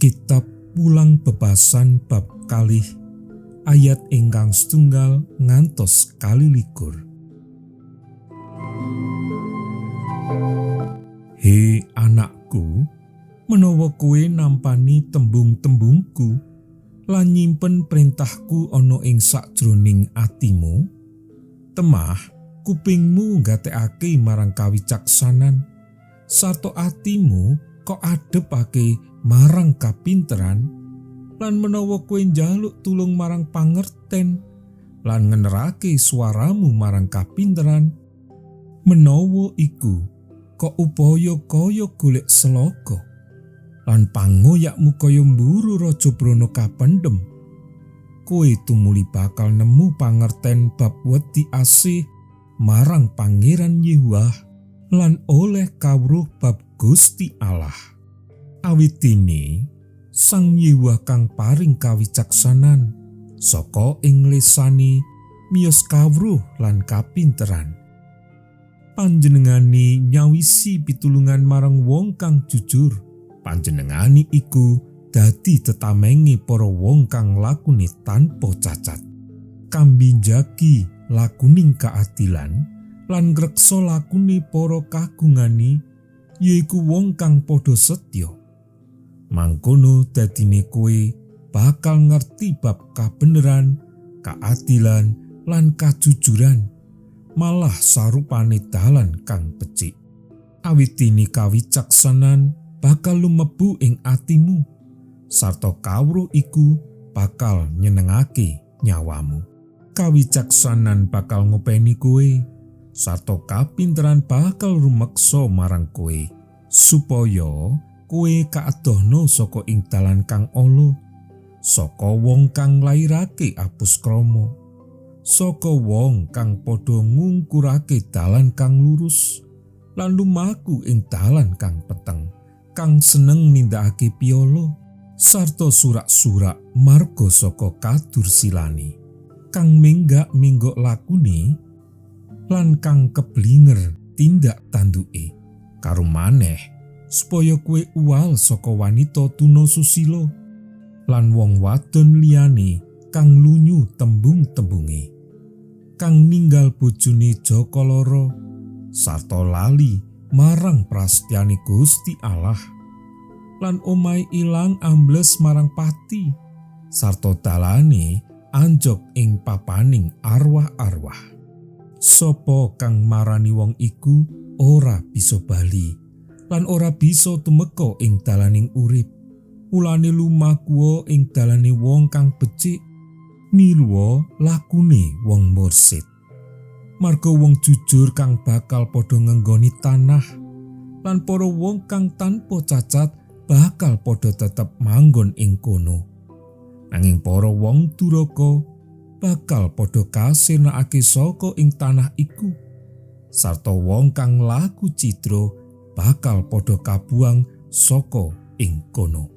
Kitab Wulang Bebasan bab kalih ayat ingkang setunggal ngantos 21. He anakku, menawa kowe nampani tembung-tembungku lan nyimpen perintahku ana ing sakjroning atimu, temah kupingmu nggatekake marang kawicaksanan, sarta atimu kok adepake marang kapinteran, lan menawa kowe njaluk tulung marang pangerten lan ngenerake suaramu marang kapinteran, menawa iku kok upaya kaya golek selogo lan pangoyakmu kaya mburu raja brana kapendhem, kowe tumuli bakal nemu pangerten bab wedi asih marang Pangeran Yehuwah lan oleh kawruh bab Gusti Allah. Awit dene Sang Yehuwah kang paring kawicaksanan saka ing lesane miyos kawruh lan kapinteran. Panjenengane nyawisi pitulungan marang wong kang jujur. Panjenengane iku dadi tetamenge para wong kang lakune tanpa cacat, kambinjaki lakuning kaadilan lan ngreksa lakune para kagungane, yaiku wong kang padha setya. Mangkono dadine kowe bakal ngerti bab kabeneran, kaadilan lan kajujuran, malah sarupane dalan kang becik. Awit dene kawicaksanan bakal lumebu ing atimu, sarta kawruh iku bakal nyenengake nyawamu. Kawicaksanan bakal ngopeni kowe, sarta kapinteran bakal rumeksa marang kowe, supaya kowe kaadohna saka ing dalan kang ala, saka wong kang lairake apus krama, saka wong kang padha ngungkurake dalan kang lurus, lan lumaku ing dalan kang peteng, kang seneng nindakake piyala, sarta surak-surak marga saka kadursilane, kang minggak-minggok lakune, lan kang keblinger tindak tanduke, karo maneh supaya kowe uwal saka wanita tuna susila lan wong wadon liyane kang lunyu tembung-tembunge, kang ninggal bojone jaka lara sarta lali marang prasetyane Gusti Allah, lan omahe ilang ambles marang pati, sarta dalane anjok ing papaning arwah-arwah. Sapa kang marani wong iku ora bisa bali lan ora bisa tumeka ing dalaning urip, mulane lumaku ing dalane wong kang becik, niluwa lakune wong mursid. Marga wong jujur kang bakal padha ngenggoni tanah, lan para wong kang tanpa cacat bakal padha tetep manggon ing kono. Nanging para wong duraka bakal padha kasirnakake saka ing tanah iku, sarta wong kang laku cidra bakal padha kabuang saka ing kono.